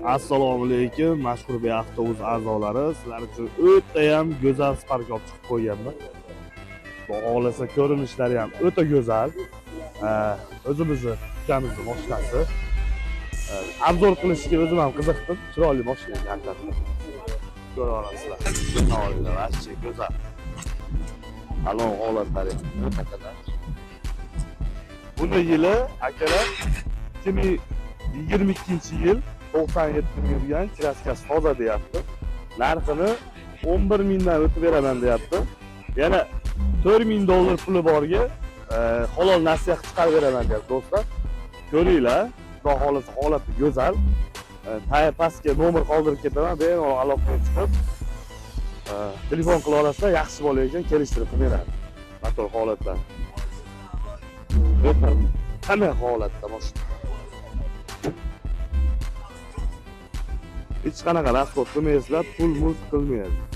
Assalomu alaykum, mashhur be avtobus a'zolari. Sizlar uchun o'ta ham go'zal Spark olib chiqib qo'yganman. Xohlasa ko'rinishlari ham o'ta go'zal. O'zimizni ukamizning mashinasi. Obzor qilishga o'zim ham qiziqdim. Chiroyli mashina hakikaten. Ko'ra olasizlar. Vashchi go'zal. Salon holatlari o'ta qadar. Buni yili akalar 2022-yil 97 ming yurgan kraskasi toza deyapti. Narxini 11 mingdan o'tib beraman deyapti. Yana $4000 puli borga halol nasihat chiqarib beraman deyapti do'stlar. Ko'ringlar, xudo xolisa holati go'zal. Pastga nomer qoldirib ketaman, bemalol aloqaga chiqib telefon qila olasizlar, yaxshi bo'lar ekan, kelishtirib beradi. Motor holatlar. O'ta qanday holatda mashina? Hech qanaqa rasxod qilmaysizlar, pul-mul qilmaysiz.